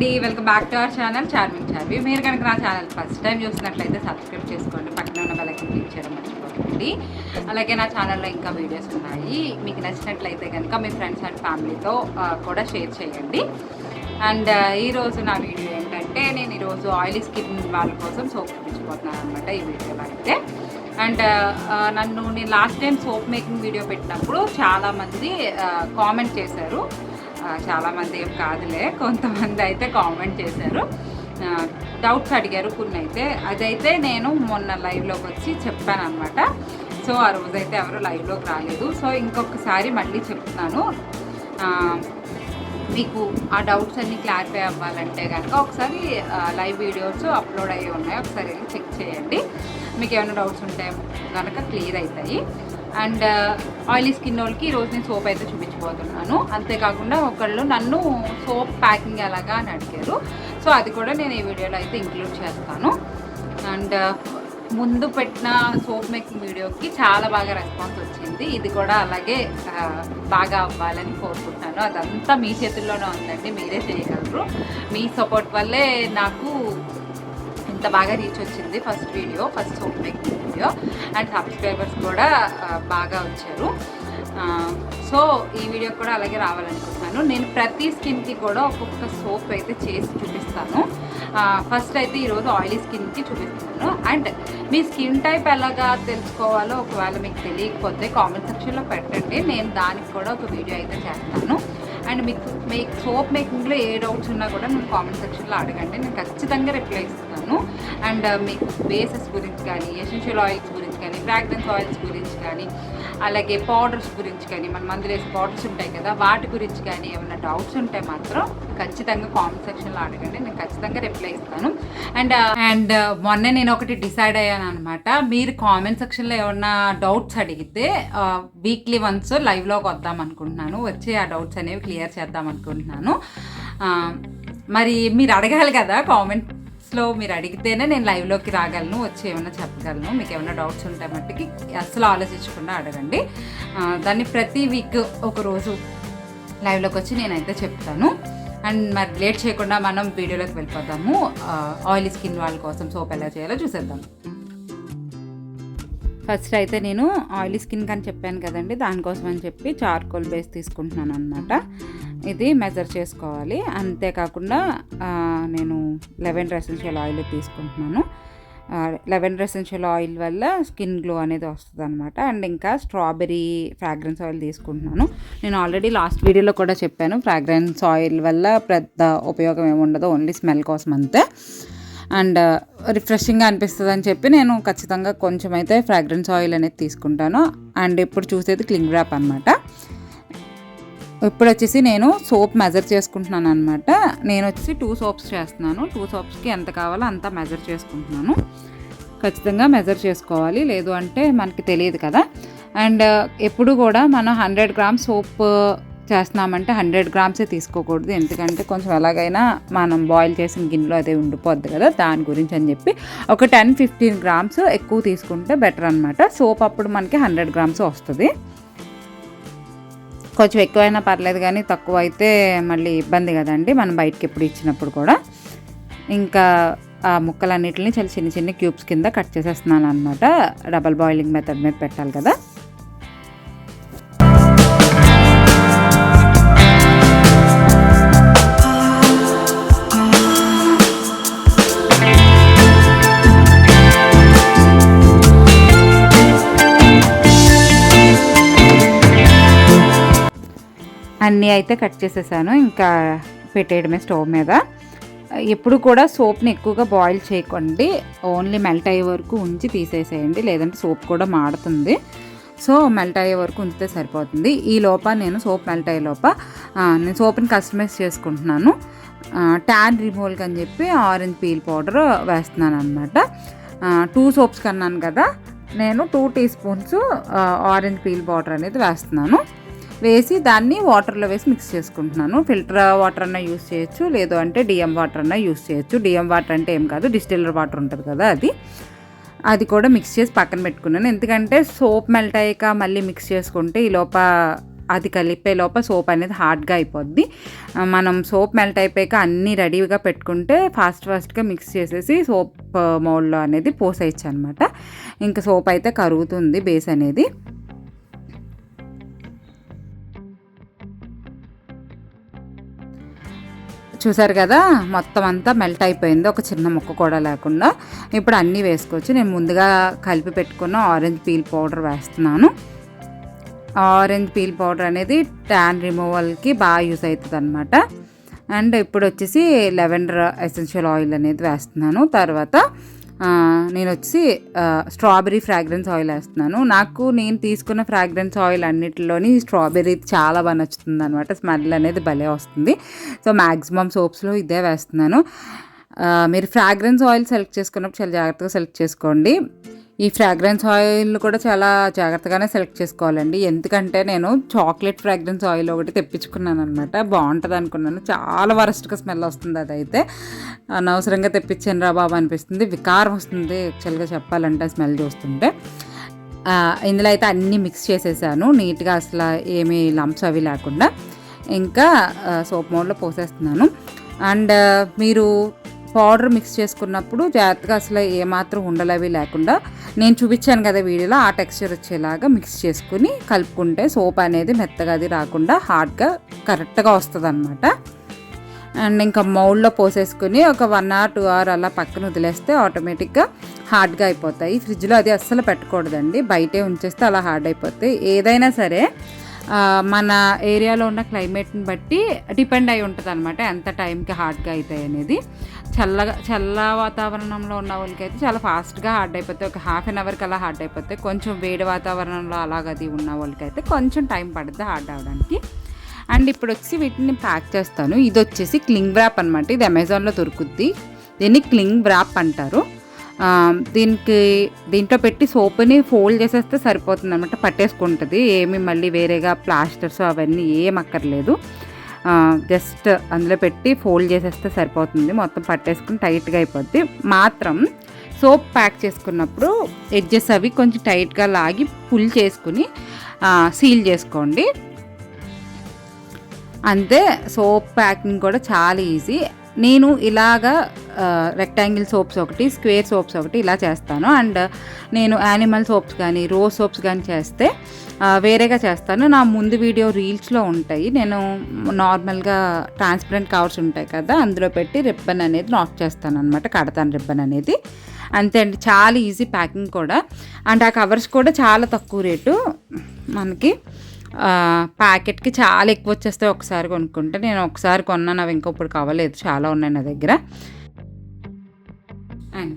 అండి, welcome back to our channel charming Charvi. మీరు కనుక నా ఛానల్ ఫస్ట్ టైం చూసినట్లయితే సబ్స్క్రైబ్ చేసుకోండి, పక్కన ఉన్న బెల్ ఐకాన్ క్లిక్ చేయడం మర్చిపోకండి. అలాగే నా ఛానల్లో ఇంకా వీడియోస్ ఉన్నాయి, మీకు నచ్చినట్లయితే కనుక మీ ఫ్రెండ్స్ అండ్ ఫ్యామిలీతో కూడా షేర్ చేయండి. అండ్ ఈరోజు నా వీడియో ఏంటంటే, నేను ఈరోజు ఆయిలీ స్కిన్ వాళ్ళ కోసం సోప్ చూపించిపోతున్నాను అనమాట ఈ వీడియోలో అయితే. అండ్ నేను last time soap making video పెట్టినప్పుడు చాలామంది కామెంట్ చేశారు. చాలామంది ఏం కాదులే, కొంతమంది అయితే కామెంట్ చేశారు, డౌట్స్ అడిగారు కొన్ని అయితే. అదైతే నేను మొన్న లైవ్లోకి వచ్చి చెప్పాను అనమాట. సో ఆ రోజైతే ఎవరు లైవ్లోకి రాలేదు. సో ఇంకొకసారి మళ్ళీ చెప్తున్నాను, మీకు ఆ డౌట్స్ అన్నీ క్లారిఫై అవ్వాలంటే కనుక ఒకసారి లైవ్ వీడియోస్ అప్లోడ్ అయ్యి ఉన్నాయి, ఒకసారి వెళ్ళి చెక్ చేయండి. మీకు ఏమైనా డౌట్స్ ఉంటే కనుక క్లియర్ అవుతాయి. అండ్ ఆయిలీ స్కిన్ వాళ్ళకి ఈరోజు నేను సోప్ అయితే చూపించబోతున్నాను. అంతేకాకుండా ఒకళ్ళు నన్ను సోప్ ప్యాకింగ్ ఎలాగా అని అడిగారు. సో అది కూడా నేను ఈ వీడియోలో అయితే ఇంక్లూడ్ చేస్తాను. అండ్ ముందు పెట్టిన సోప్ మేకింగ్ వీడియోకి చాలా బాగా రెస్పాన్స్ వచ్చింది. ఇది కూడా అలాగే బాగా అవ్వాలని కోరుకుంటున్నాను. అదంతా మీ చేతుల్లోనే ఉందండి, మీరే చేయగలరు. మీ సపోర్ట్ వల్లే నాకు ఇంత బాగా రీచ్ వచ్చింది first soap making video. And subscribers కూడా బాగా వచ్చారు. సో ఈ వీడియో కూడా అలాగే రావాలనుకుంటున్నాను. నేను ప్రతి స్కిన్కి కూడా ఒక్కొక్క సోప్ అయితే చేసి చూపిస్తాను. ఫస్ట్ అయితే ఈరోజు ఆయిలీ స్కిన్కి చూపిస్తున్నాను. అండ్ మీ స్కిన్ టైప్ ఎలాగా తెలుసుకోవాలో ఒకవేళ మీకు తెలియకపోతే కామెంట్ సెక్షన్లో పెట్టండి, నేను దానికి కూడా ఒక వీడియో అయితే చేస్తాను. అండ్ మీకు సోప్ మేకింగ్లో ఏ డౌట్స్ ఉన్నా కూడా నేను కామెంట్ సెక్షన్లో అడగండి, నేను ఖచ్చితంగా రిప్లై ఇస్తాను. అండ్ మీకు బేసెస్ గురించి కానీ, ఎసెన్షియల్ ఆయిల్స్ గురించి కానీ, ఫ్రాగ్రెన్స్ ఆయిల్స్ గురించి కానీ, అలాగే పౌడర్స్ గురించి కానీ, మన మందులు వేసే పౌడర్స్ ఉంటాయి కదా, వాటి గురించి కానీ ఏమైనా డౌట్స్ ఉంటే మాత్రం ఖచ్చితంగా కామెంట్ సెక్షన్లో అడగండి, నేను ఖచ్చితంగా రిప్లై ఇస్తాను. అండ్ మొన్న నేను ఒకటి డిసైడ్ అయ్యాను అనమాట. మీరు కామెంట్ సెక్షన్లో ఏమన్నా డౌట్స్ అడిగితే వీక్లీ వన్స్ లైవ్లోకి వద్దాం అనుకుంటున్నాను, వచ్చి ఆ డౌట్స్ అనేవి క్లియర్ చేద్దాం అనుకుంటున్నాను. మరి మీరు అడగాలి కదా, కామెంట్స్లో మీరు అడిగితేనే నేను లైవ్లోకి రాగలను, వచ్చి ఏమైనా చెప్పగలను. మీకు ఏమైనా డౌట్స్ ఉంటే మట్టుకి అస్సలు ఆలోచించకుండా అడగండి. దాన్ని ప్రతి వీక్ ఒకరోజు లైవ్లోకి వచ్చి నేనైతే చెప్తాను. అండ్ మరి లేట్ చేయకుండా మనం వీడియోలోకి వెళ్ళిపోదాము. ఆయిలీ స్కిన్ వాళ్ళ కోసం సోప్ ఎలా చేయాలో చూసేద్దాం. ఫస్ట్ అయితే నేను ఆయిలీ స్కిన్ అని చెప్పాను కదండి, దానికోసం అని చెప్పి చార్కోల్ బేస్ తీసుకుంటున్నాను అనమాట. ఇది మెజర్ చేసుకోవాలి. అంతేకాకుండా నేను లెవెండర్ ఎసెన్షియల్ ఆయిల్ తీసుకుంటున్నాను. లెవెండర్ ఎసెన్షియల్ ఆయిల్ వల్ల స్కిన్ గ్లో అనేది వస్తుంది అనమాట. అండ్ ఇంకా స్ట్రాబెరీ ఫ్రాగ్రెన్స్ ఆయిల్ తీసుకుంటున్నాను. నేను ఆల్రెడీ లాస్ట్ వీడియోలో కూడా చెప్పాను, ఫ్రాగ్రెన్స్ ఆయిల్ వల్ల పెద్ద ఉపయోగం ఏమి ఉండదు, ఓన్లీ స్మెల్ కోసం అంతే. అండ్ రిఫ్రెషింగ్గా అనిపిస్తుంది అని చెప్పి నేను ఖచ్చితంగా కొంచెం అయితే ఫ్రాగ్రెన్స్ ఆయిల్ అనేది తీసుకుంటాను. అండ్ ఇప్పుడు చూసేది క్లింగ్ ర్యాప్ అనమాట. ఇప్పుడు వచ్చేసి నేను సోప్ మెజర్ చేసుకుంటున్నాను అనమాట. నేను వచ్చి 2 సోప్స్ చేస్తున్నాను. 2 సోప్స్కి ఎంత కావాలో అంత మెజర్ చేసుకుంటున్నాను. ఖచ్చితంగా మెజర్ చేసుకోవాలి, లేదు అంటే మనకి తెలియదు కదా. అండ్ ఎప్పుడు కూడా మనం 100 గ్రామ్స్ సోప్ చేస్తున్నామంటే 100 గ్రామ్సే తీసుకోకూడదు, ఎందుకంటే కొంచెం ఎలాగైనా మనం బాయిల్ చేసిన గిన్నెలో అదే ఉండిపోద్ది కదా, దాని గురించి అని చెప్పి ఒక 10-15 గ్రామ్స్ ఎక్కువ తీసుకుంటే బెటర్ అనమాట. సోప్ అప్పుడు మనకి 100 గ్రామ్స్ వస్తుంది. కొంచెం ఎక్కువైనా పర్లేదు, కానీ తక్కువ అయితే మళ్ళీ ఇబ్బంది కదండి మనం బయటకి ఎప్పుడు ఇచ్చినప్పుడు కూడా. ఇంకా ఆ ముక్కలన్నిటిని చాలా చిన్న చిన్న క్యూబ్స్ కింద కట్ చేసేస్తున్నాను అనమాట. డబల్ బాయిలింగ్ మెథడ్ మీద పెట్టాలి కదా. అన్నీ అయితే కట్ చేసేసాను, ఇంకా పెట్టేయడమే స్టవ్ మీద. ఎప్పుడు కూడా సోప్ని ఎక్కువగా బాయిల్ చేయకండి, ఓన్లీ మెల్ట్ అయ్యే వరకు ఉంచి తీసేసేయండి, లేదంటే సోప్ కూడా మాడుతుంది. సో మెల్ట్ అయ్యే వరకు ఉంచితే సరిపోతుంది. ఈ లోప నేను సోప్ మెల్ట్ అయ్యే లోప నేను సోప్ని కస్టమైజ్ చేసుకుంటున్నాను. ట్యాన్ రిమూవల్కి అని చెప్పి ఆరెంజ్ పీల్ పౌడర్ వేస్తున్నాను అనమాట. 2 సోప్స్ కన్నాను కదా, నేను 2 teaspoons orange peel powder అనేది వేస్తున్నాను. వేసి దాన్ని వాటర్లో వేసి మిక్స్ చేసుకుంటున్నాను. ఫిల్టర్ వాటర్ అన్నా యూస్ చేయొచ్చు, లేదు అంటే డిఎం వాటర్ అన్నా యూస్ చేయొచ్చు. డిఎం వాటర్ అంటే ఏం కాదు, డిస్టిల్లర్ వాటర్ ఉంటుంది కదా, అది కూడా మిక్స్ చేసి పక్కన పెట్టుకున్నాను. ఎందుకంటే సోప్ మెల్ట్ అయ్యాక మళ్ళీ మిక్స్ చేసుకుంటే ఈ లోప అది కలిపే లోపల సోప్ అనేది హార్డ్గా అయిపోద్ది. మనం సోప్ మెల్ట్ అయిపోయాక అన్నీ రెడీగా పెట్టుకుంటే ఫాస్ట్గా మిక్స్ చేసేసి సోప్ మౌల్డ్లో అనేది పోసేయచ్చు అనమాట. ఇంకా సోప్ అయితే కరుగుతుంది బేస్ అనేది. చూసారు కదా, మొత్తం అంతా మెల్ట్ అయిపోయింది, ఒక చిన్న ముక్క కూడా లేకుండా. ఇప్పుడు అన్నీ వేసుకోవచ్చు. నేను ముందుగా కలిపి పెట్టుకున్న ఆరెంజ్ పీల్ పౌడర్ వేస్తున్నాను. ఆరెంజ్ పీల్ పౌడర్ అనేది ట్యాన్ రిమూవల్కి బాగా యూస్ అవుతుంది అనమాట. అండ్ ఇప్పుడు వచ్చేసి లెవెండర్ ఎసెన్షియల్ ఆయిల్ అనేది వేస్తున్నాను. తర్వాత నేను వచ్చి స్ట్రాబెర్రీ ఫ్రాగ్రెన్స్ ఆయిల్ వేస్తున్నాను. నేను తీసుకున్న ఫ్రాగ్రెన్స్ ఆయిల్ అన్నిటిలోని స్ట్రాబెర్రీ చాలా బాగా నచ్చుతుంది అనమాట. స్మెల్ అనేది భలే వస్తుంది. సో మ్యాక్సిమం సోప్స్లో ఇదే వేస్తున్నాను. మీరు ఫ్రాగ్రెన్స్ ఆయిల్ సెలెక్ట్ చేసుకున్నప్పుడు చాలా జాగ్రత్తగా సెలెక్ట్ చేసుకోండి. ఈ ఫ్రాగ్రెన్స్ ఆయిల్ కూడా చాలా జాగ్రత్తగానే సెలెక్ట్ చేసుకోవాలండి. ఎందుకంటే నేను చాక్లెట్ ఫ్రాగ్రెన్స్ ఆయిల్ ఒకటి తెప్పించుకున్నాను అనమాట. బాగుంటుంది అనుకున్నాను, చాలా వరస్ట్గా స్మెల్ వస్తుంది. అదైతే అనవసరంగా తెప్పించాను రా బాబు అనిపిస్తుంది. వికారం వస్తుంది యాక్చువల్గా చెప్పాలంటే స్మెల్ చూస్తుంటే. ఇందులో అయితే అన్నీ మిక్స్ చేసేసాను నీట్గా, అసలు ఏమీ లంప్స్ అవి లేకుండా. ఇంకా సోప్ మౌల్డ్లో పోసేస్తున్నాను. అండ్ మీరు పౌడర్ మిక్స్ చేసుకున్నప్పుడు జాగ్రత్తగా అసలు ఏమాత్రం ఉండలవి లేకుండా నేను చూపించాను కదా వీడియోలో ఆ టెక్స్చర్ వచ్చేలాగా మిక్స్ చేసుకుని కలుపుకుంటే సోప్ అనేది మెత్తగా అది రాకుండా హార్డ్గా కరెక్ట్గా వస్తుంది అనమాట. అండ్ ఇంకా మౌల్డ్లో పోసేసుకుని ఒక 1 hour 2 hour అలా పక్కన వదిలేస్తే ఆటోమేటిక్గా హార్డ్గా అయిపోతాయి. ఫ్రిడ్జ్లో అది అస్సలు పెట్టకూడదండి, బయటే ఉంచేస్తే అలా హార్డ్ అయిపోతాయి. ఏదైనా సరే మన ఏరియాలో ఉన్న క్లైమేట్ని బట్టి డిపెండ్ అయి ఉంటుంది అనమాట ఎంత టైంకి హార్డ్గా అవుతాయి అనేది. చల్ల వాతావరణంలో ఉన్న వాళ్ళకి అయితే చాలా ఫాస్ట్గా హార్డ్ అయిపోతాయి, ఒక 1/2 hourకి అలా హార్డ్ అయిపోతాయి. కొంచెం వేడి వాతావరణంలో అలాగది ఉన్న వాళ్ళకి అయితే కొంచెం టైం పడుతుంది హార్డ్ అవ్వడానికి. అండ్ ఇప్పుడు వచ్చి వీటిని ప్యాక్ చేస్తాను. ఇది వచ్చేసి క్లింగ్ వ్రాప్ అనమాట. ఇది అమెజాన్లో దొరుకుద్ది, దీన్ని క్లింగ్ వ్రాప్ అంటారు. దీంట్లో పెట్టి సోప్ని ఫోల్డ్ చేసేస్తే సరిపోతుంది అనమాట, పట్టేసుకుంటుంది. ఏమి మళ్ళీ వేరేగా ప్లాస్టర్స్ అవన్నీ ఏం అక్కర్లేదు. జస్ట్ అందులో పెట్టి ఫోల్డ్ చేసేస్తే సరిపోతుంది, మొత్తం పట్టేసుకుని టైట్గా అయిపోద్ది. మాత్రం సోప్ ప్యాక్ చేసుకున్నప్పుడు ఎడ్జెస్ అవి కొంచెం టైట్గా లాగి పుల్ చేసుకుని సీల్ చేసుకోండి. అంతే, సోప్ ప్యాకింగ్ కూడా చాలా ఈజీ. నేను ఇలాగా రెక్టాంగిల్ సోప్స్ ఒకటి, స్క్వేర్ సోప్స్ ఒకటి ఇలా చేస్తాను. అండ్ నేను యానిమల్ సోప్స్ కానీ రోజ్ సోప్స్ కానీ చేస్తే వేరేగా చేస్తాను. నా ముందు వీడియో రీల్స్లో ఉంటాయి. నేను నార్మల్గా ట్రాన్స్పరెంట్ కవర్స్ ఉంటాయి కదా, అందులో పెట్టి రిబ్బన్ అనేది నాట్ చేస్తాను అనమాట, కడతాను రిబ్బన్ అనేది. అంతే అండి, చాలా ఈజీ ప్యాకింగ్ కూడా. అండ్ ఆ కవర్స్ కూడా చాలా తక్కువ రేటు మనకి. ప్యాకెట్కి చాలా ఎక్కువ వచ్చేస్తాయి ఒకసారి కొనుక్కుంటే. నేను ఒకసారి కొన్నాను, అవి ఇంకొప్పుడు కావలేదు, చాలా ఉన్నాయి నా దగ్గర. అండ్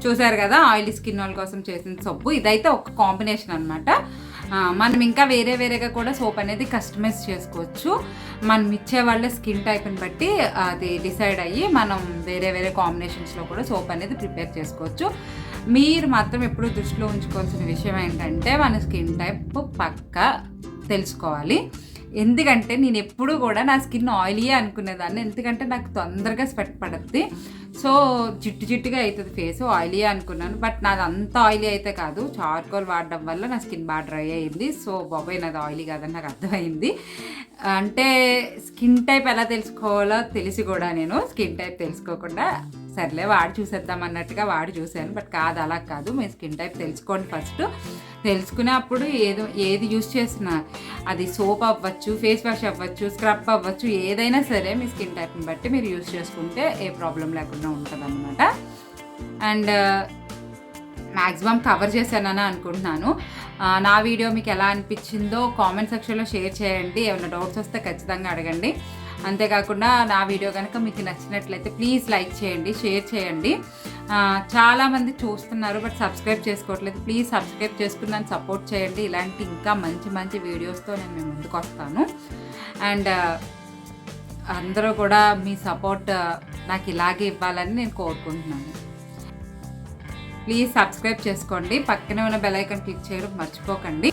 చూసారు కదా, ఆయిలీ స్కిన్ వాళ్ళ కోసం చేసిన సబ్బు ఇదైతే ఒక కాంబినేషన్ అనమాట. మనం ఇంకా వేరేగా కూడా సోప్ అనేది కస్టమైజ్ చేసుకోవచ్చు. మనం ఇచ్చే వాళ్ళ స్కిన్ టైప్ని బట్టి అది డిసైడ్ అయ్యి మనం వేరే కాంబినేషన్స్లో కూడా సోప్ అనేది ప్రిపేర్ చేసుకోవచ్చు. మీరు మాత్రం ఎప్పుడు దృష్టిలో ఉంచుకోవాల్సిన విషయం ఏంటంటే మన స్కిన్ టైప్ పక్కా తెలుసుకోవాలి. ఎందుకంటే నేను ఎప్పుడు కూడా నా స్కిన్ ఆయిలీయే అనుకునేదాన్ని, ఎందుకంటే నాకు తొందరగా స్వెట్ పడుద్ది. సో జిట్టుగా అవుతుంది ఫేస్, ఆయిలీయే అనుకున్నాను. బట్ నాది అంత ఆయిలీ అయితే కాదు, చార్కోల్ వాడడం వల్ల నా స్కిన్ బాగా డ్రై అయింది. సో బాబాయ్ నాది ఆయిలీ కాదని నాకు అర్థమైంది. అంటే స్కిన్ టైప్ ఎలా తెలుసుకోవాలో తెలిసి కూడా నేను స్కిన్ టైప్ తెలుసుకోకుండా సర్లే వాడి చూసేద్దాం అన్నట్టుగా వాడి చూశాను. బట్ కాదు, అలా కాదు. మీ స్కిన్ టైప్ తెలుసుకోండి ఫస్ట్. తెలుసుకునేప్పుడు ఏది యూజ్ చేసినా అది సోప్ అవ్వచ్చు, ఫేస్ వాష్ అవ్వచ్చు, స్క్రబ్ అవ్వచ్చు, ఏదైనా సరే మీ స్కిన్ టైప్ని బట్టి మీరు యూజ్ చేసుకుంటే ఏ ప్రాబ్లం లేకుండా ఉంటుంది అనమాట. అండ్ మ్యాక్సిమం కవర్ చేశానని అనుకుంటున్నాను. నా వీడియో మీకు ఎలా అనిపించిందో కామెంట్ సెక్షన్లో షేర్ చేయండి. ఏమైనా డౌట్స్ వస్తే ఖచ్చితంగా అడగండి. అంతేకాకుండా నా వీడియో కనుక మీకు నచ్చినట్లయితే ప్లీజ్ లైక్ చేయండి, షేర్ చేయండి. చాలామంది చూస్తున్నారు బట్ సబ్స్క్రైబ్ చేసుకోవట్లేదు. ప్లీజ్ సబ్స్క్రైబ్ చేసుకున్నాను, సపోర్ట్ చేయండి. ఇలాంటి ఇంకా మంచి వీడియోస్తో నేను మీ ముందుకు వస్తాను. అండ్ అందరూ కూడా మీ సపోర్ట్ నాకు ఇలాగే ఇవ్వాలని నేను కోరుకుంటున్నాను. ప్లీజ్ సబ్స్క్రైబ్ చేసుకోండి, పక్కనే ఉన్న బెల్ ఐకాన్ క్లిక్ చేయడం మర్చిపోకండి.